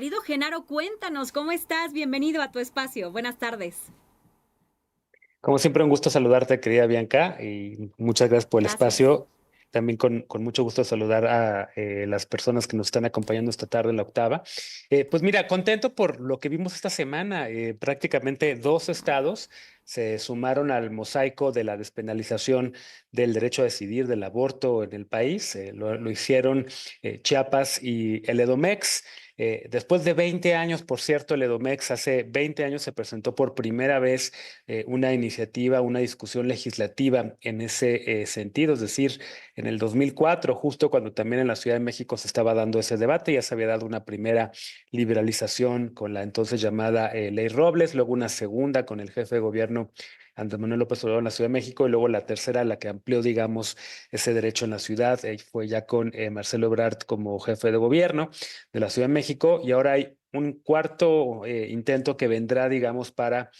Querido Genaro, cuéntanos, ¿cómo estás? Bienvenido a tu espacio. Buenas tardes. Como siempre, un gusto saludarte, querida Bianca, y muchas gracias por el Gracias. espacio. También con mucho gusto saludar a las personas que nos están acompañando esta tarde en la octava. Pues mira, contento por lo que vimos esta semana. Prácticamente dos estados se sumaron al mosaico de la despenalización del derecho a decidir del aborto en el país. Lo hicieron Chiapas y el Edomex. Después de 20 años, por cierto, el Edomex hace 20 años se presentó por primera vez una iniciativa, una discusión legislativa en ese sentido, es decir, en el 2004, justo cuando también en la Ciudad de México se estaba dando ese debate, ya se había dado una primera liberalización con la entonces llamada Ley Robles, luego una segunda con el jefe de gobierno Andrés Manuel López Obrador en la Ciudad de México y luego la tercera, la que amplió, digamos, ese derecho en la ciudad, fue ya con Marcelo Ebrard como jefe de gobierno de la Ciudad de México y ahora hay un cuarto intento que vendrá, digamos, para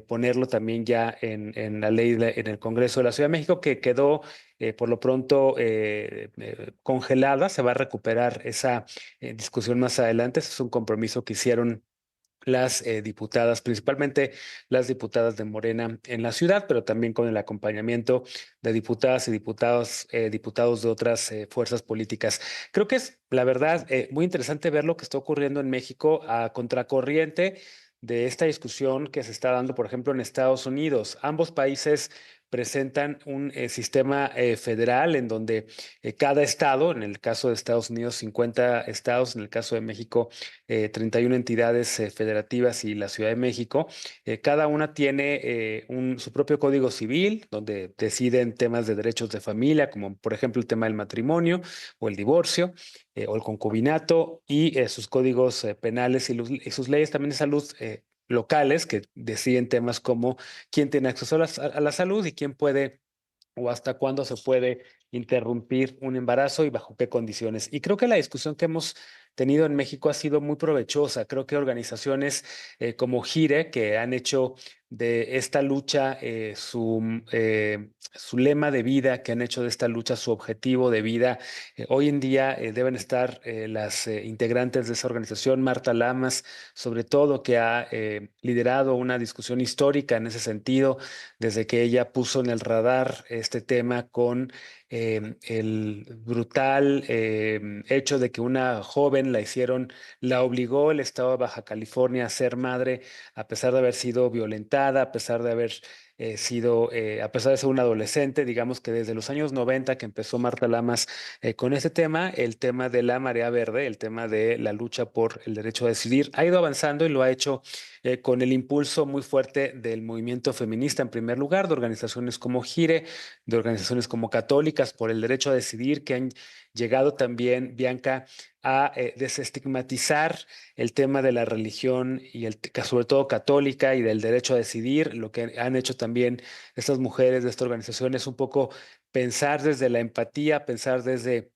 ponerlo también ya en la ley en el Congreso de la Ciudad de México, que quedó por lo pronto congelada. Se va a recuperar esa discusión más adelante. Ese es un compromiso que hicieron las diputadas, principalmente las diputadas de Morena en la ciudad, pero también con el acompañamiento de diputadas y diputados de otras fuerzas políticas. Creo que es, la verdad, muy interesante ver lo que está ocurriendo en México a contracorriente de esta discusión que se está dando, por ejemplo, en Estados Unidos. Ambos países presentan un sistema federal en donde cada estado, en el caso de Estados Unidos, 50 estados, en el caso de México, 31 entidades federativas y la Ciudad de México. Cada una tiene su propio código civil, donde deciden temas de derechos de familia, como por ejemplo el tema del matrimonio o el divorcio o el concubinato, y sus códigos penales y sus leyes también de salud. Locales que deciden temas como quién tiene acceso a la salud y quién puede o hasta cuándo se puede interrumpir un embarazo y bajo qué condiciones. Y creo que la discusión que hemos tenido en México ha sido muy provechosa. Creo que organizaciones como Gire, que han hecho de esta lucha su lema de vida, que han hecho de esta lucha su objetivo de vida. Hoy en día deben estar las integrantes de esa organización, Marta Lamas, sobre todo, que ha liderado una discusión histórica en ese sentido desde que ella puso en el radar este tema con el brutal hecho de que una joven la obligó el estado de Baja California a ser madre a pesar de haber sido violentada, a pesar de haber a pesar de ser una adolescente. Digamos que desde los años 90 que empezó Marta Lamas con este tema, el tema de la marea verde, el tema de la lucha por el derecho a decidir, ha ido avanzando y lo ha hecho con el impulso muy fuerte del movimiento feminista, en primer lugar, de organizaciones como Gire, de organizaciones como Católicas por el Derecho a Decidir, que han llegado también, Bianca, a desestigmatizar el tema de la religión y sobre todo católica y del derecho a decidir. Lo que han hecho también estas mujeres de esta organización es un poco pensar desde la empatía, pensar desde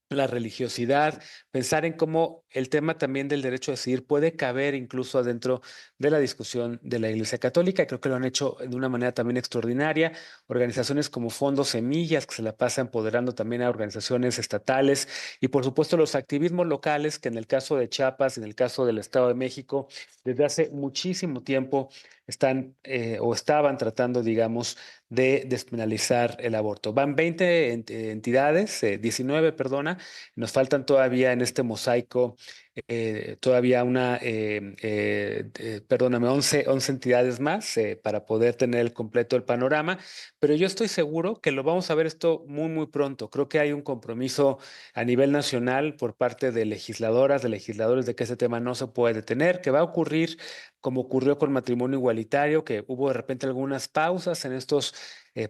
la religiosidad, pensar en cómo el tema también del derecho a decidir puede caber incluso adentro de la discusión de la Iglesia Católica. Y creo que lo han hecho de una manera también extraordinaria. Organizaciones como Fondo Semillas, que se la pasa empoderando también a organizaciones estatales, y por supuesto los activismos locales, que en el caso de Chiapas, en el caso del Estado de México, desde hace muchísimo tiempo están o estaban tratando, digamos, de despenalizar el aborto. Van 20 entidades, 19, perdona. Nos faltan todavía en este mosaico todavía perdóname, 11 entidades más para poder tener el completo el panorama, pero yo estoy seguro que lo vamos a ver esto muy, muy pronto. Creo que hay un compromiso a nivel nacional por parte de legisladoras, de legisladores, de que ese tema no se puede detener, que va a ocurrir como ocurrió con matrimonio igualitario, que hubo de repente algunas pausas en estos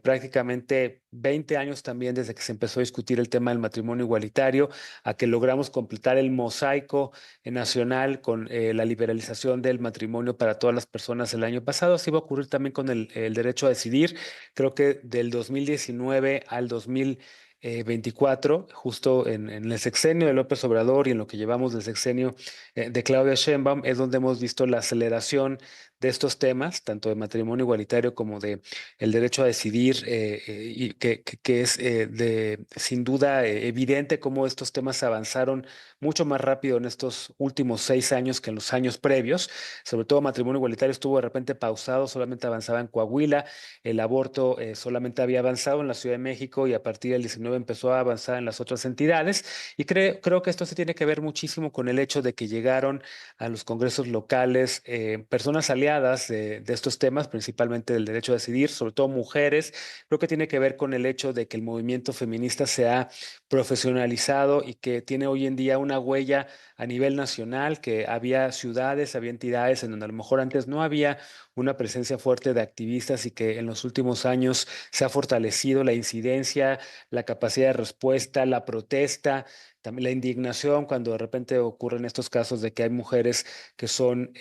prácticamente 20 años también desde que se empezó a discutir el tema del matrimonio igualitario, a que logramos completar el mosaico nacional con la liberalización del matrimonio para todas las personas el año pasado. Así va a ocurrir también con el derecho a decidir. Creo que del 2019 al 2024, justo en el sexenio de López Obrador y en lo que llevamos del sexenio de Claudia Sheinbaum, es donde hemos visto la aceleración de estos temas, tanto de matrimonio igualitario como de el derecho a decidir, y que es sin duda evidente cómo estos temas avanzaron mucho más rápido en estos últimos 6 años que en los años previos. Sobre todo matrimonio igualitario estuvo de repente pausado, solamente avanzaba en Coahuila, el aborto solamente había avanzado en la Ciudad de México y a partir del 19 empezó a avanzar en las otras entidades. Y creo que esto se tiene que ver muchísimo con el hecho de que llegaron a los congresos locales personas aliadas de estos temas, principalmente del derecho a decidir, sobre todo mujeres. Creo que tiene que ver con el hecho de que el movimiento feminista se ha profesionalizado y que tiene hoy en día una huella a nivel nacional, que había ciudades, había entidades en donde a lo mejor antes no había una presencia fuerte de activistas y que en los últimos años se ha fortalecido la incidencia, la capacidad de respuesta, la protesta, también la indignación cuando de repente ocurren estos casos de que hay mujeres que son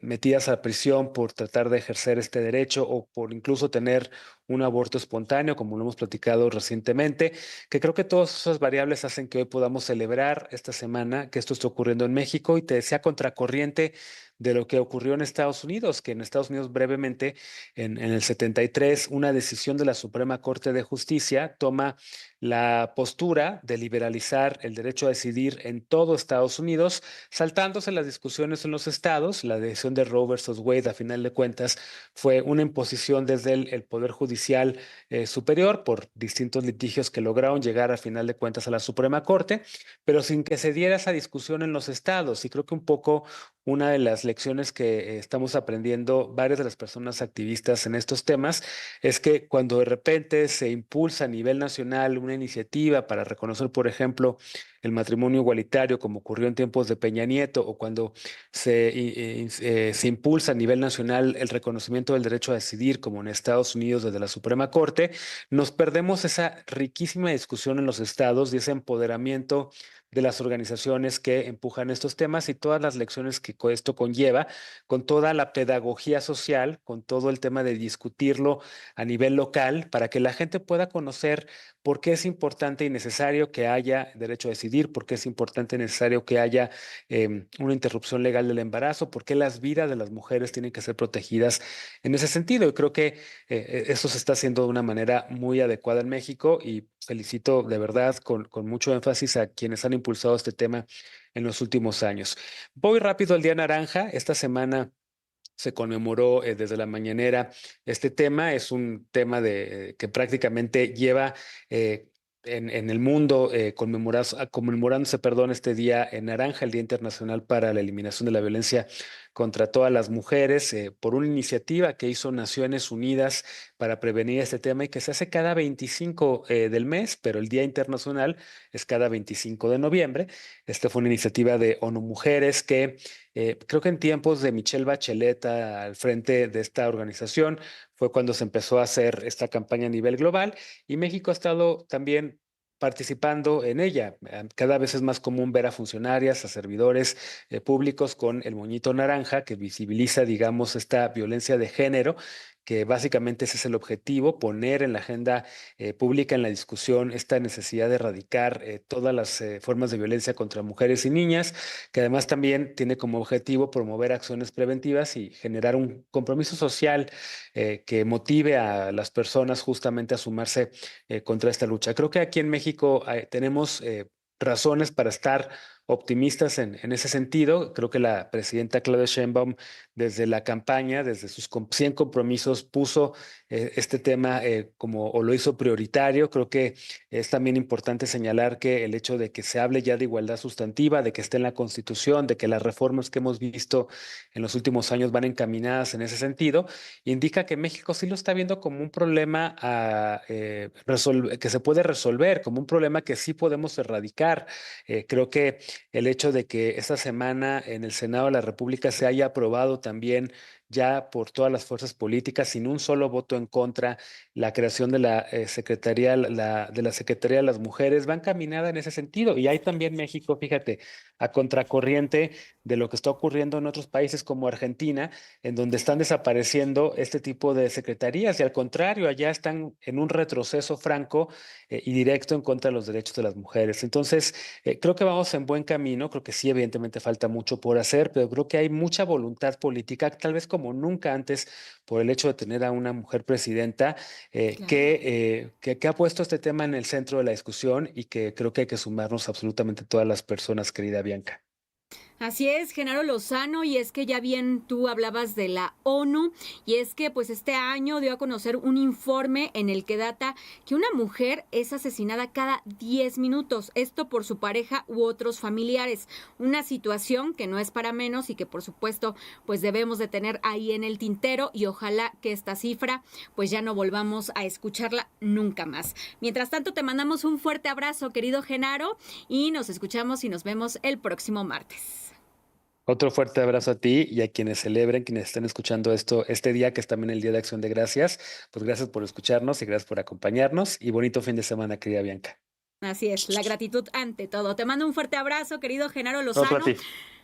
metidas a prisión por tratar de ejercer este derecho o por incluso tener un aborto espontáneo, como lo hemos platicado recientemente, que creo que todas esas variables hacen que hoy podamos celebrar esta semana que esto está ocurriendo en México y te decía contracorriente de lo que ocurrió en Estados Unidos, que en Estados Unidos brevemente, en el 73, una decisión de la Suprema Corte de Justicia toma la postura de liberalizar el derecho a decidir en todo Estados Unidos, saltándose las discusiones en los estados. La decisión de Roe versus Wade, a final de cuentas, fue una imposición desde el Poder Judicial superior por distintos litigios que lograron llegar a final de cuentas a la Suprema Corte, pero sin que se diera esa discusión en los estados. Y creo que un poco una de las lecciones que estamos aprendiendo varias de las personas activistas en estos temas es que cuando de repente se impulsa a nivel nacional una iniciativa para reconocer, por ejemplo, el matrimonio igualitario, como ocurrió en tiempos de Peña Nieto, o cuando se impulsa a nivel nacional el reconocimiento del derecho a decidir, como en Estados Unidos desde la Suprema Corte, nos perdemos esa riquísima discusión en los estados y ese empoderamiento de las organizaciones que empujan estos temas y todas las lecciones que esto conlleva, con toda la pedagogía social, con todo el tema de discutirlo a nivel local, para que la gente pueda conocer por qué es importante y necesario que haya derecho a decidir, por qué es importante y necesario que haya una interrupción legal del embarazo, por qué las vidas de las mujeres tienen que ser protegidas en ese sentido. Y creo que eso se está haciendo de una manera muy adecuada en México y felicito de verdad con mucho énfasis a quienes han impulsado este tema en los últimos años. Voy rápido al Día Naranja. Esta semana se conmemoró desde la mañanera este tema. Es un tema que prácticamente lleva en el mundo conmemorándose, perdón, este día en naranja, el Día Internacional para la Eliminación de la Violencia contra todas las mujeres, por una iniciativa que hizo Naciones Unidas para prevenir este tema y que se hace cada 25 del mes, pero el Día Internacional es cada 25 de noviembre. Esta fue una iniciativa de ONU Mujeres que creo que en tiempos de Michelle Bachelet al frente de esta organización fue cuando se empezó a hacer esta campaña a nivel global y México ha estado también participando en ella. Cada vez es más común ver a funcionarias, a servidores públicos con el moñito naranja que visibiliza, digamos, esta violencia de género, que básicamente ese es el objetivo, poner en la agenda pública, en la discusión, esta necesidad de erradicar todas las formas de violencia contra mujeres y niñas, que además también tiene como objetivo promover acciones preventivas y generar un compromiso social que motive a las personas justamente a sumarse contra esta lucha. Creo que aquí en México tenemos razones para estar optimistas en ese sentido. Creo que la presidenta Claudia Sheinbaum desde la campaña, desde sus 100 compromisos, puso este tema como o lo hizo prioritario. Creo que es también importante señalar que el hecho de que se hable ya de igualdad sustantiva, de que esté en la Constitución, de que las reformas que hemos visto en los últimos años van encaminadas en ese sentido, indica que México sí lo está viendo como un problema que se puede resolver, como un problema que sí podemos erradicar. Creo que el hecho de que esta semana en el Senado de la República se haya aprobado también ya por todas las fuerzas políticas, sin un solo voto en contra, la creación de la de la Secretaría de las Mujeres, va encaminada en ese sentido. Y hay también México, fíjate, a contracorriente de lo que está ocurriendo en otros países como Argentina, en donde están desapareciendo este tipo de secretarías y al contrario, allá están en un retroceso franco y directo en contra de los derechos de las mujeres. Entonces, creo que vamos en buen camino, creo que sí, evidentemente falta mucho por hacer, pero creo que hay mucha voluntad política, tal vez como nunca antes, por el hecho de tener a una mujer presidenta Claro. que ha puesto este tema en el centro de la discusión y que creo que hay que sumarnos absolutamente todas las personas, querida Bianca. Así es, Genaro Lozano, y es que ya bien tú hablabas de la ONU, y es que pues este año dio a conocer un informe en el que data que una mujer es asesinada cada 10 minutos, esto por su pareja u otros familiares, una situación que no es para menos y que por supuesto pues debemos de tener ahí en el tintero y ojalá que esta cifra pues ya no volvamos a escucharla nunca más. Mientras tanto te mandamos un fuerte abrazo, querido Genaro, y nos escuchamos y nos vemos el próximo martes. Otro fuerte abrazo a ti y a quienes celebren, quienes estén escuchando esto este día, que es también el Día de Acción de Gracias. Pues gracias por escucharnos y gracias por acompañarnos y bonito fin de semana, querida Bianca. Así es, la gratitud ante todo. Te mando un fuerte abrazo, querido Genaro Otro a Lozano. ti.